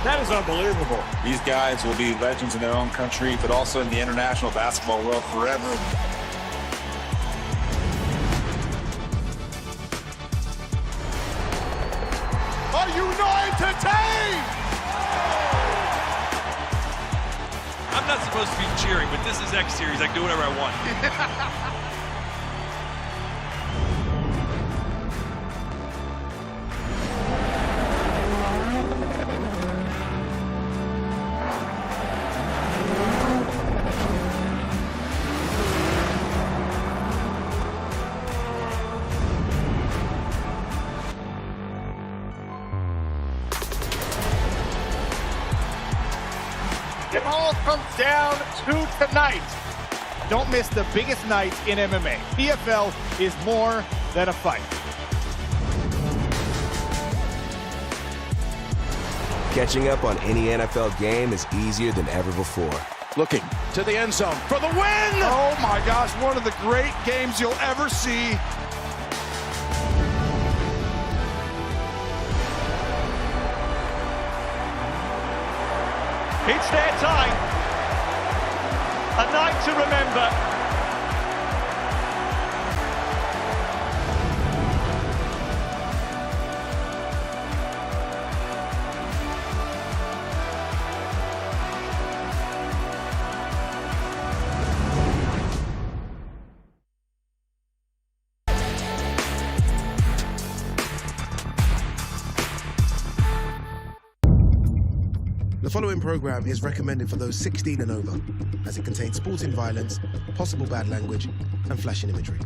That is unbelievable. These guys will be legends in their own country, but also in the international basketball world forever. Are you not entertained? I'm not supposed to be cheering, but this is X Series. I can do whatever I want. It all comes down to tonight. Don't miss the biggest night in MMA. PFL is more than a fight. Catching up on any NFL game is easier than ever before. Looking to the end zone for the win! Oh my gosh, one of the great games you'll ever see. It's their time. A night to remember. The following program is recommended for those 16 and over, as it contains sporting violence, possible bad language, and flashing imagery.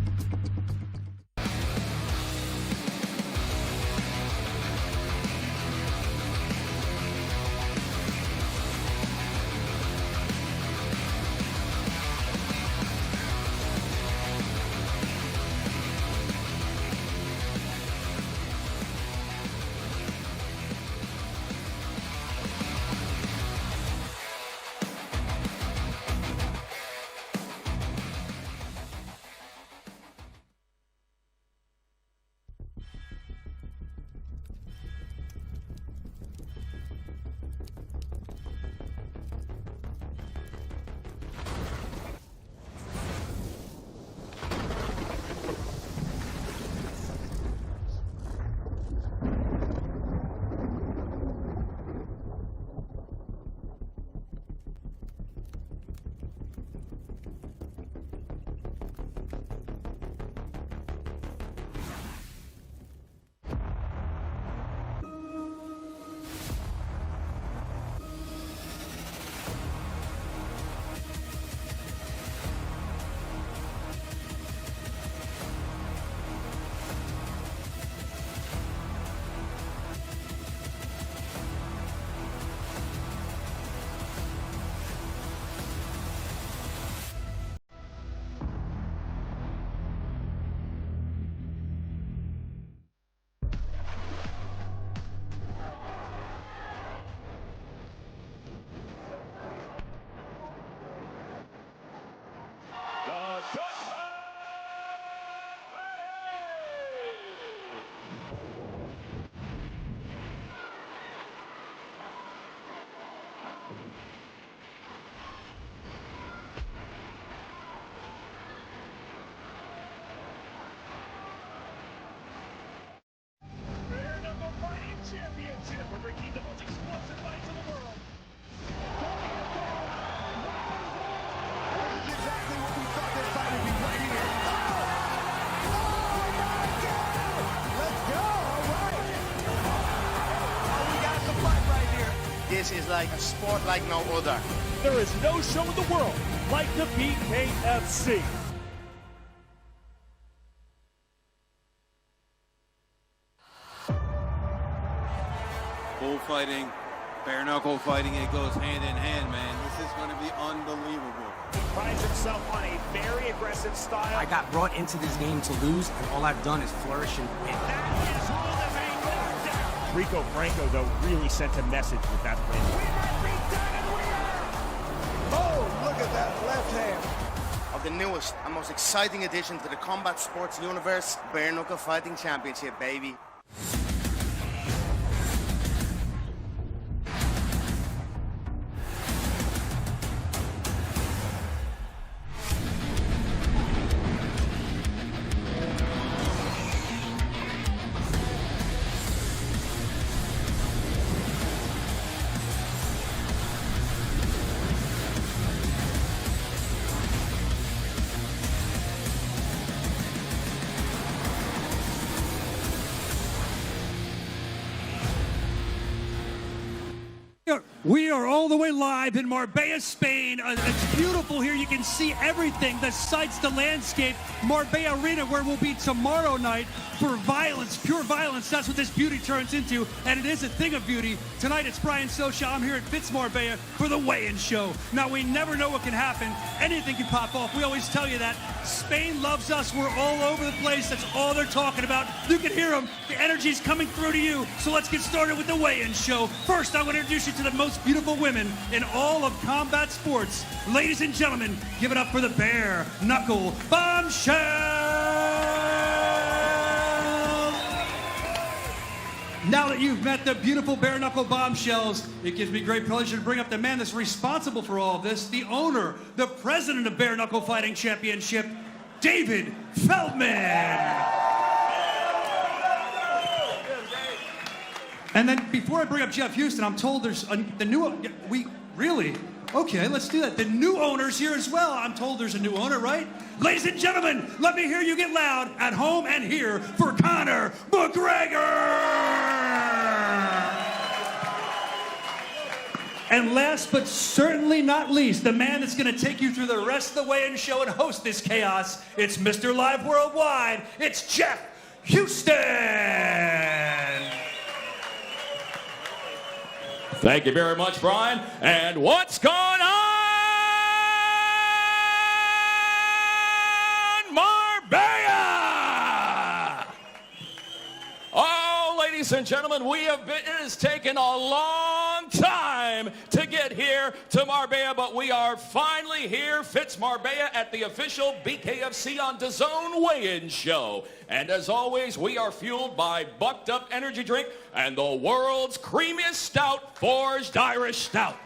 This is like a sport like no other. There is no show in the world like the BKFC. Bullfighting, bare knuckle fighting, it goes hand in hand, man. This is going to be unbelievable. He prides himself on a very aggressive style. I got brought into this game to lose, and all I've done is flourish and win. That is all that they knockdown. Franco, though, really sent a message with that win. We might be done, and we are! Oh, look at that left hand. Of the newest and most exciting addition to the combat sports universe, Bare Knuckle Fighting Championship, baby. We are all the way live in Marbella, Spain. It's beautiful here. You can see everything, the sights, the landscape. Marbella Arena, where we'll be tomorrow night for violence, pure violence. That's what this beauty turns into, and it is a thing of beauty. Tonight, it's Brian Socha. I'm here at Fitz Marbella for the weigh-in show. Now, we never know what can happen. Anything can pop off. We always tell you that. Spain loves us. We're all over the place. That's all they're talking about. You can hear them. The energy's coming through to you. So let's get started with the weigh-in show. First, I want to introduce you to the most beautiful women in all of combat sports. Ladies and gentlemen, give it up for the Bare Knuckle Bombshell! Now that you've met the beautiful Bare Knuckle Bombshells, it gives me great pleasure to bring up the man that's responsible for all of this, the owner, the president of Bare Knuckle Fighting Championship, David Feldman. And then before I bring up Jeff Houston, I'm told there's the new, okay, let's do that. The new owner's here as well. I'm told there's a new owner, right? Ladies and gentlemen, let me hear you get loud at home and here for Conor McGregor. And last but certainly not least, the man that's going to take you through the rest of the weigh-in show and host this chaos, it's Mr. Live Worldwide, it's Jeff Houston. Thank you very much, Brian. And what's going on, Marbella? Oh, ladies and gentlemen, it has taken a long time to get here to Marbella, but we are finally here, Fitz Marbella, at the official BKFC on DAZN weigh-in show. And as always, we are fueled by Bucked Up Energy Drink and the world's creamiest stout, Forged Irish Stout.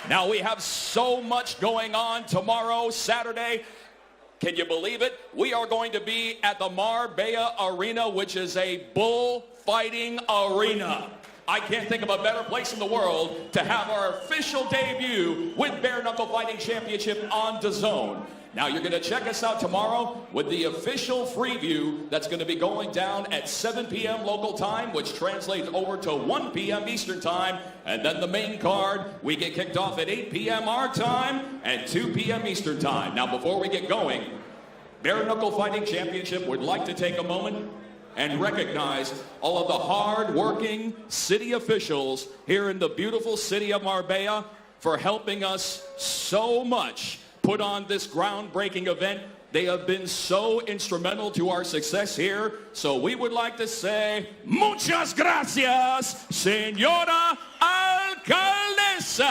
Now, we have so much going on tomorrow, Saturday. Can you believe it? We are going to be at the Marbella Arena, which is a bullfighting arena. I can't think of a better place in the world to have our official debut with Bare Knuckle Fighting Championship on DAZN. Now, you're going to check us out tomorrow with the official free view that's going to be going down at 7 p.m. local time, which translates over to 1 p.m. Eastern time. And then the main card, we get kicked off at 8 p.m. our time and 2 p.m. Eastern time. Now, before we get going, Bare Knuckle Fighting Championship would like to take a moment and recognize all of the hard-working city officials here in the beautiful city of Marbella for helping us so much put on this groundbreaking event. They have been so instrumental to our success here. So we would like to say, muchas gracias, Señora Alcaldesa.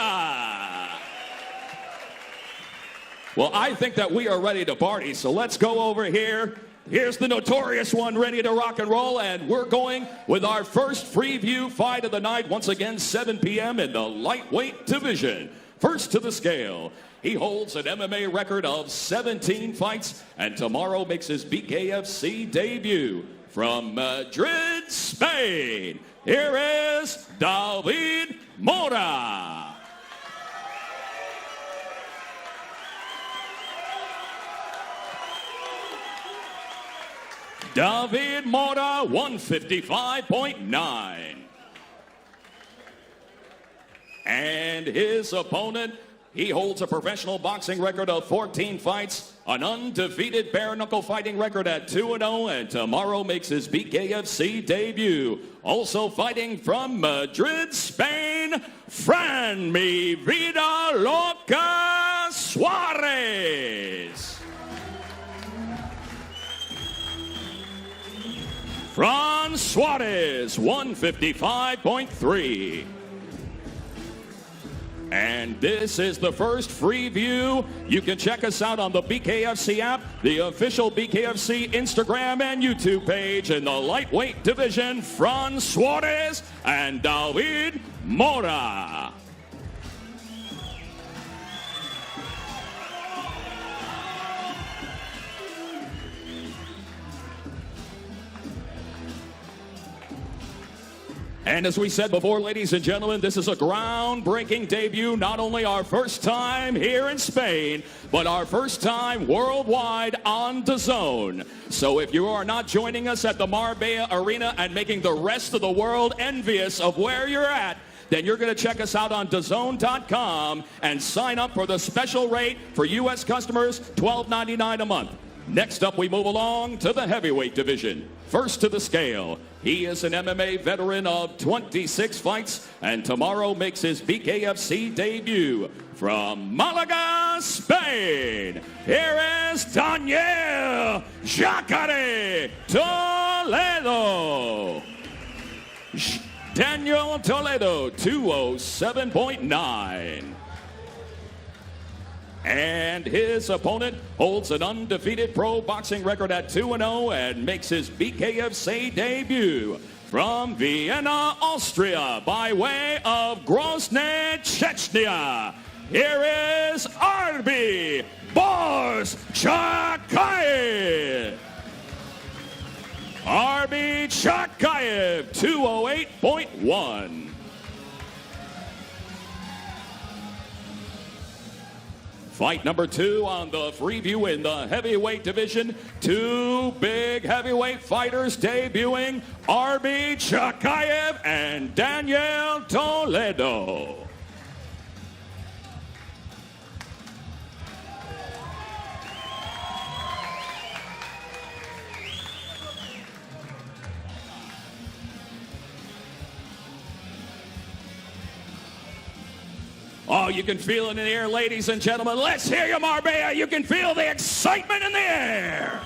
Well, I think that we are ready to party, so let's go over here. Here's the notorious one ready to rock and roll, and we're going with our first free view fight of the night. Once again, 7 p.m. in the lightweight division. First to the scale, he holds an MMA record of 17 fights, and tomorrow makes his BKFC debut from Madrid, Spain. Here is David Mora. David Mora, 155.9. And his opponent, he holds a professional boxing record of 14 fights, an undefeated bare knuckle fighting record at 2-0, and tomorrow makes his BKFC debut. Also fighting from Madrid, Spain, Fran Mi Vida Loca Suarez. Fran Suarez, 155.3. And this is the first free view. You can check us out on the BKFC app, the official BKFC Instagram and YouTube page in the lightweight division. Fran Suarez and David Mora. And as we said before, ladies and gentlemen, this is a groundbreaking debut. Not only our first time here in Spain, but our first time worldwide on DAZN. So if you are not joining us at the Marbella Arena and making the rest of the world envious of where you're at, then you're going to check us out on DAZN.com and sign up for the special rate for U.S. customers, $12.99 a month. Next up, we move along to the heavyweight division. First to the scale, he is an MMA veteran of 26 fights, and tomorrow makes his BKFC debut. From Malaga, Spain, here is Daniel Jacare Toledo. Daniel Toledo, 207.9. And his opponent holds an undefeated pro boxing record at 2-0 and makes his BKFC debut. From Vienna, Austria, by way of Grozny, Chechnya, here is Arbi Borzchakayev. Arbi Chakayev, 208.1. Fight number 2 on the preview in the heavyweight division. 2 big heavyweight fighters debuting, Arbi Chakayev and Daniel Toledo. Oh, you can feel it in the air, ladies and gentlemen. Let's hear you, Marbella. You can feel the excitement in the air.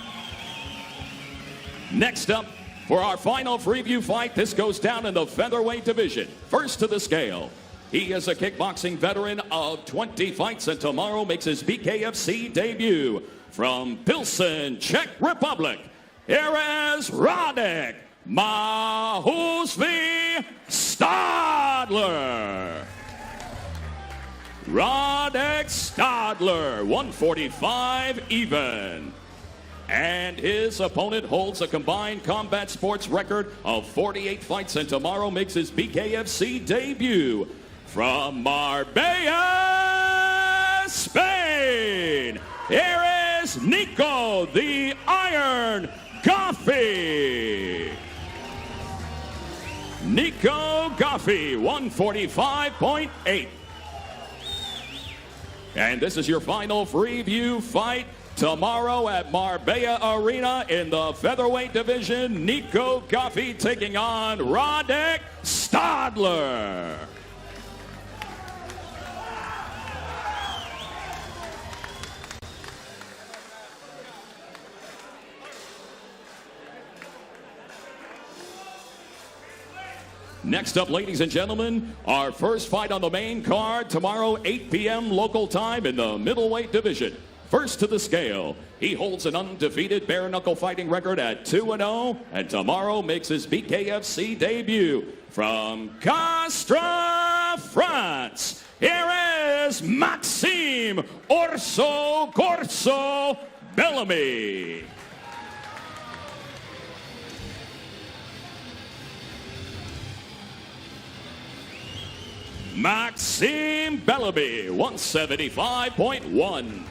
Next up, for our final preview fight, this goes down in the featherweight division. First to the scale, he is a kickboxing veteran of 20 fights and tomorrow makes his BKFC debut. From Pilsen, Czech Republic, here is Radek Mahusvi Stadler. Radek Stadler, 145 even. And his opponent holds a combined combat sports record of 48 fights and tomorrow makes his BKFC debut. From Marbella, Spain, here is Nico the Iron Goffey. Nico Goffey, 145.8. And this is your final preview fight tomorrow at Marbella Arena in the featherweight division. Nico Goffey taking on Radek Stadler. Next up, ladies and gentlemen, our first fight on the main card tomorrow, 8 p.m. local time in the middleweight division. First to the scale, he holds an undefeated bare-knuckle fighting record at 2-0, and tomorrow makes his BKFC debut. From Castres, France, here is Maxime Orso Corso Bellamy. Maxime Bellamy, 175.1.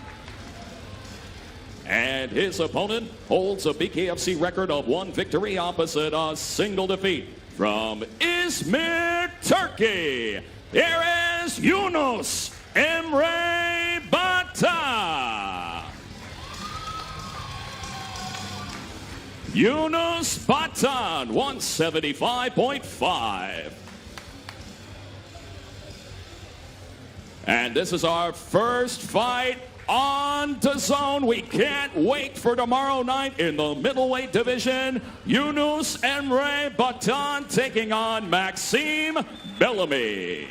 And his opponent holds a BKFC record of 1 victory opposite a single defeat. From Izmir, Turkey, here is Yunus Emre Bata. Yunus Batan, 175.5. And this is our first fight on DAZN. We can't wait for tomorrow night in the middleweight division. Yunus Emre Batan taking on Maxime Bellamy.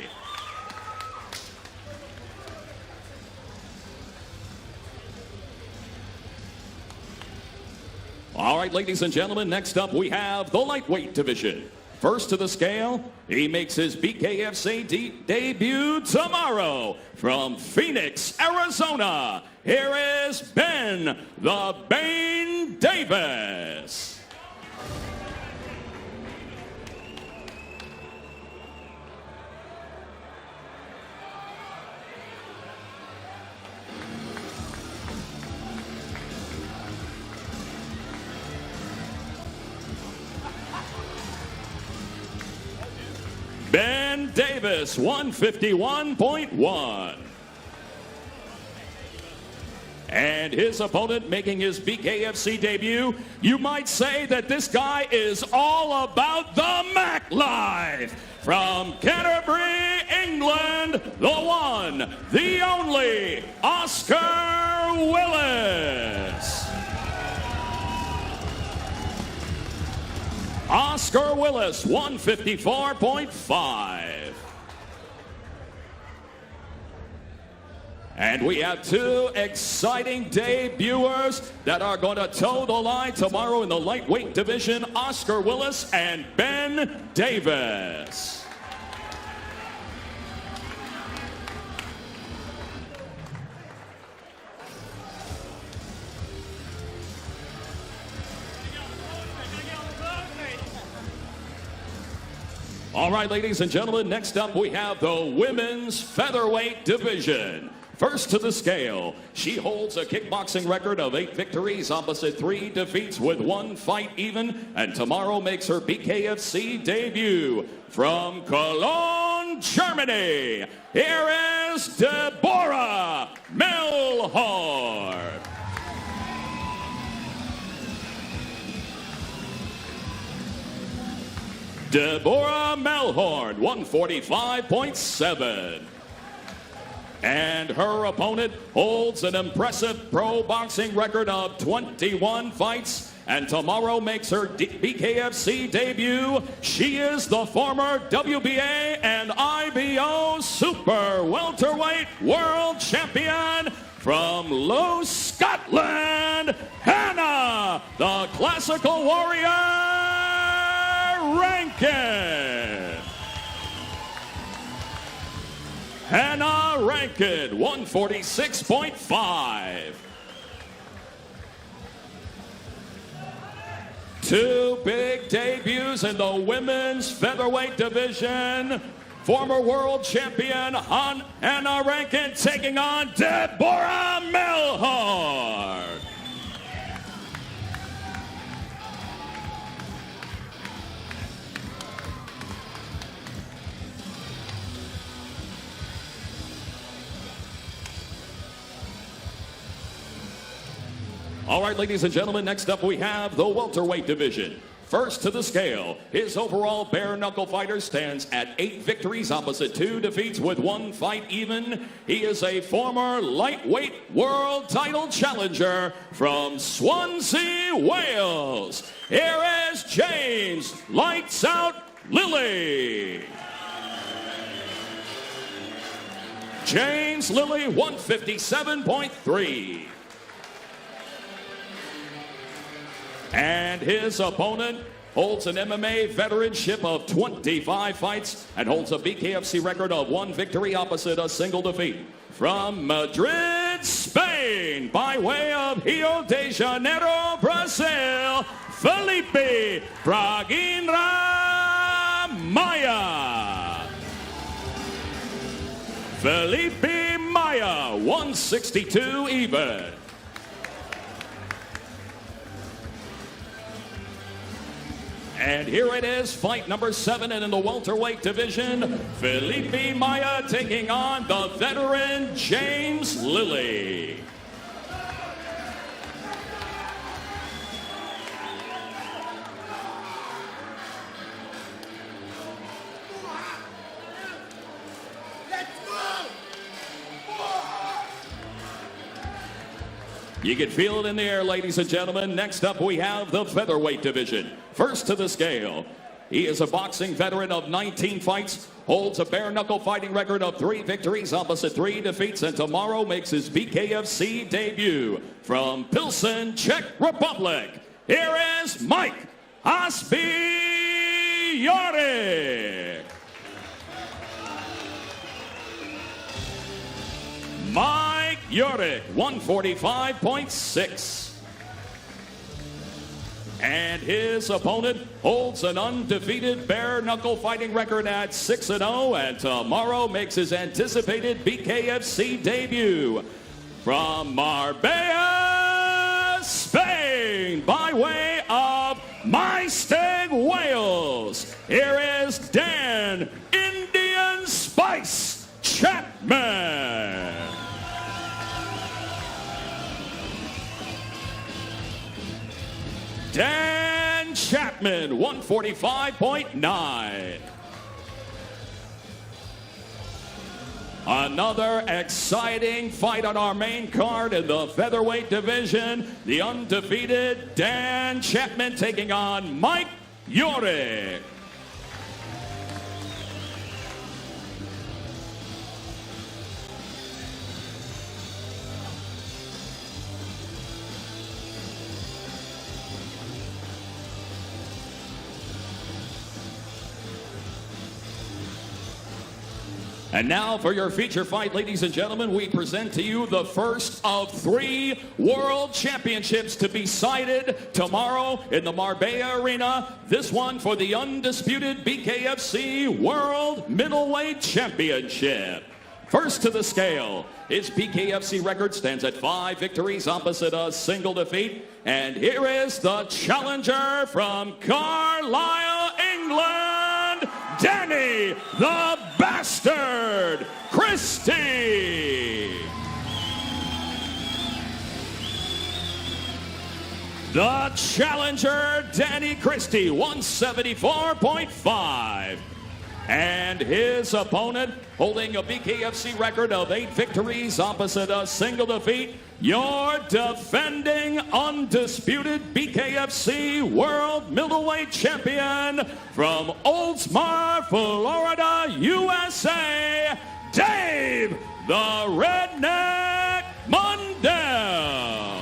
All right, ladies and gentlemen, next up we have the lightweight division. First to the scale, he makes his BKFC debut tomorrow. From Phoenix, Arizona, here is Ben the Bane Davis. Ben Ben Davis, 151.1. And his opponent making his BKFC debut, you might say that this guy is all about the Mac Life. From Canterbury, England, the one, the only, Oscar Willis. Oscar Willis, 154.5. And we have two exciting debuters that are going to toe the line tomorrow in the lightweight division, Oscar Willis and Ben Davis. All right, ladies and gentlemen, next up we have the women's featherweight division. First to the scale, she holds a kickboxing record of 8 victories opposite 3 defeats with 1 fight even, and tomorrow makes her BKFC debut. From Cologne, Germany, here is Deborah Melhor. Deborah Melhorn, 145.7. And her opponent holds an impressive pro boxing record of 21 fights, and tomorrow makes her BKFC debut. She is the former WBA and IBO Super Welterweight World Champion from Low, Scotland, Hannah, the Classical Warrior Rankin. Hannah Rankin, 146.5. Two big debuts in the women's featherweight division. Former world champion Hannah Rankin taking on Deborah Melhor. All right, ladies and gentlemen, next up we have the welterweight division. First to the scale, his overall bare knuckle fighter stands at 8 victories opposite 2 defeats with 1 fight even. He is a former lightweight world title challenger from Swansea, Wales. Here is James Lights Out Lilly. James Lilly, 157.3. And his opponent holds an MMA veteranship of 25 fights and holds a BKFC record of 1 victory opposite a single defeat. From Madrid, Spain, by way of Rio de Janeiro, Brazil, Felipe Braguinra Maia. Felipe Maia, 162 even. And here it is, fight number 7, and in the welterweight division, Felipe Maia taking on the veteran James Lilly. You can feel it in the air, ladies and gentlemen. Next up, we have the featherweight division. First to the scale, he is a boxing veteran of 19 fights, holds a bare knuckle fighting record of 3 victories opposite 3 defeats, and tomorrow makes his BKFC debut. From Pilsen, Czech Republic, here is Mike Aspioric. Mike Yurick, 145.6. And his opponent holds an undefeated bare knuckle fighting record at 6-0, and tomorrow makes his anticipated BKFC debut. From Marbella, Spain, by way of Maesteg, Wales, here is Dan India Chapman. Dan Chapman, 145.9. Another exciting fight on our main card in the featherweight division. The undefeated Dan Chapman taking on Mike Yorick. And now for your feature fight, ladies and gentlemen, we present to you the first of 3 world championships to be cited tomorrow in the Marbella Arena. This one for the undisputed BKFC World Middleweight Championship. First to the scale, his BKFC record stands at 5 victories opposite a single defeat. And here is the challenger from Carlisle, England, Danny the Bastard Christie. The challenger, Danny Christie, 174.5. And his opponent, holding a BKFC record of 8 victories opposite a single defeat, your defending undisputed BKFC World Middleweight Champion from Oldsmar, Florida, USA, Dave the Redneck Mundell.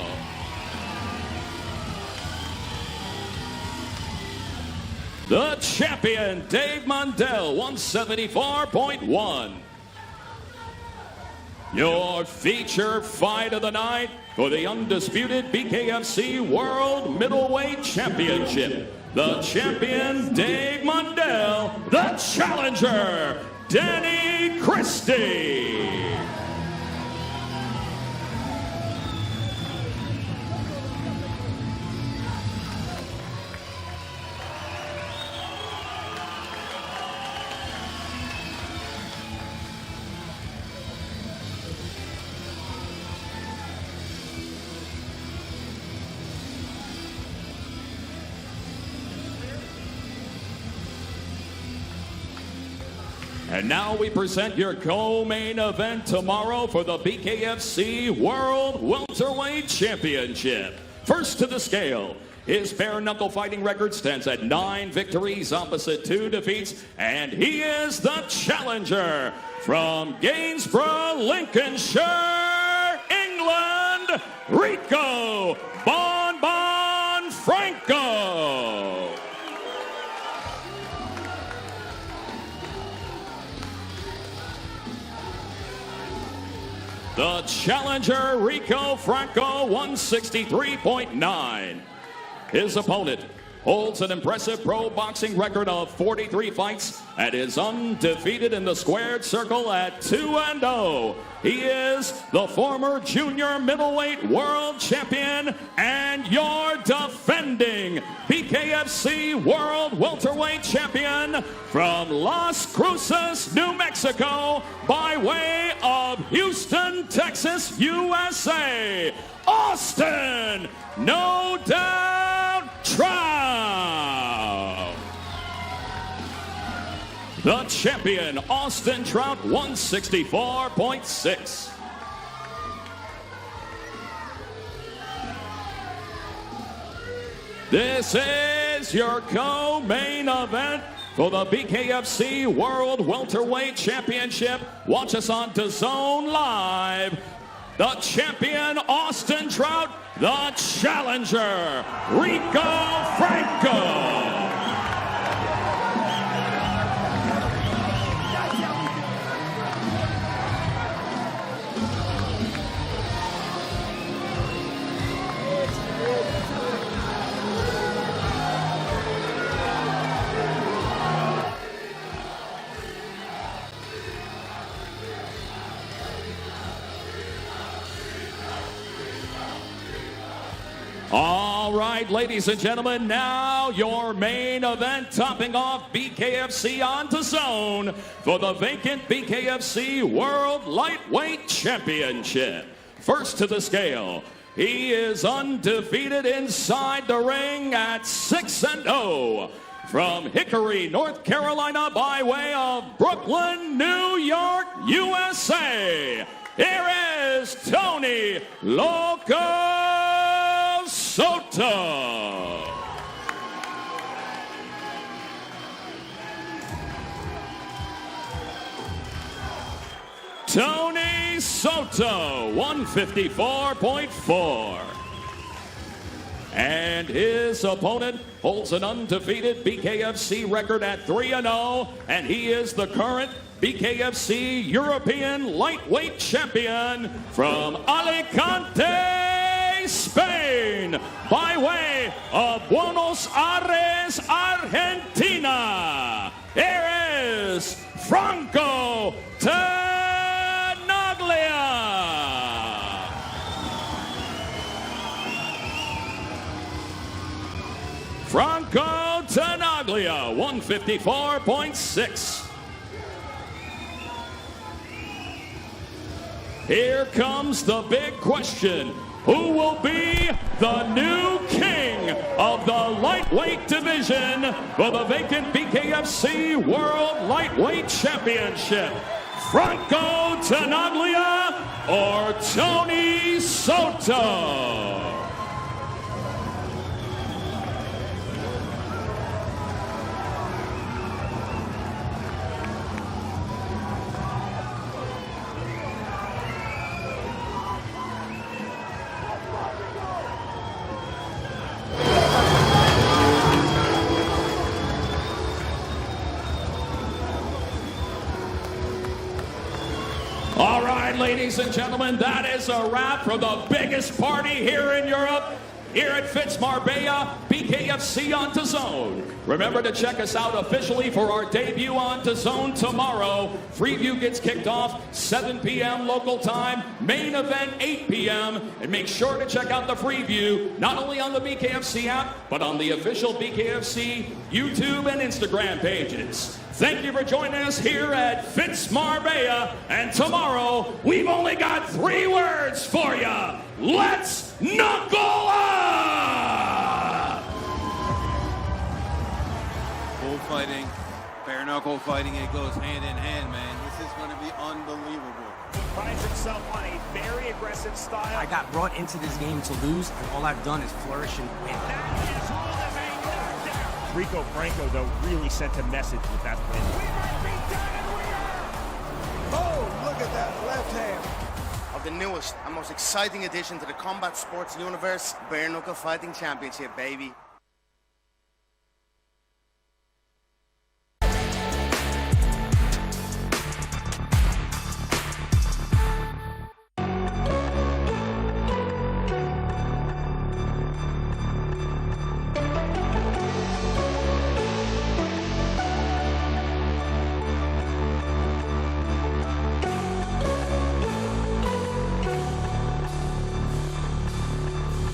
The champion, Dave Mundell, 174.1. Your feature fight of the night for the undisputed BKFC World Middleweight Championship. The champion, Dave Mundell. The challenger, Danny Christie. And now we present your co-main event tomorrow for the BKFC World Welterweight Championship. First to the scale, his bare knuckle fighting record stands at 9 victories opposite 2 defeats, and he is the challenger from Gainsborough, Lincolnshire, England, Rico Bon Franco. The challenger, Rico Franco, 163.9. His opponent holds an impressive pro boxing record of 43 fights and is undefeated in the squared circle at 2-0. He is the former junior middleweight world champion and your defending BKFC World Welterweight Champion from Las Cruces, New Mexico, by way of Houston, Texas, USA, Austin No Doubt Trout. The champion, Austin Trout, 164.6. This is your co-main event for the BKFC World Welterweight Championship. Watch us on DAZN Live. The champion, Austin Trout. The challenger, Rico Franco. All right, ladies and gentlemen, now now your main event, topping off BKFC on DAZN for the vacant BKFC World Lightweight Championship. First to the scale, he is undefeated inside the ring at 6-0. From Hickory, North Carolina, by way of Brooklyn, New York, USA, here is Tony Loco Soto. Tony Soto, 154.4. And his opponent holds an undefeated BKFC record at 3-0, and he is the current BKFC European Lightweight Champion from Alicante, Spain, by way of Buenos Aires, Argentina. Here is Franco Tenaglia. Franco Tenaglia, 154.6. Here comes the big question. Who will be the new king of the lightweight division for the vacant BKFC World Lightweight Championship? Franco Tenaglia or Tony Soto? All right, ladies and gentlemen, that is a wrap for the biggest party here in Europe, here at Fitz Marbella, BKFC on DAZN. Remember to check us out officially for our debut on DAZN tomorrow. Freeview gets kicked off 7 p.m. local time, main event 8 p.m. And make sure to check out the Freeview, not only on the BKFC app, but on the official BKFC YouTube and Instagram pages. Thank you for joining us here at Fitz Marbella. And tomorrow, we've only got 3 words for you. Let's knuckle up! Bullfighting, bare knuckle fighting, it goes hand in hand, man. This is going to be unbelievable. He finds himself on a very aggressive style. I got brought into this game to lose, and all I've done is flourish and win. Franco, though, really sent a message with that win. Oh, look at that left hand. Of the newest and most exciting addition to the combat sports universe, Bare Knuckle Fighting Championship, baby.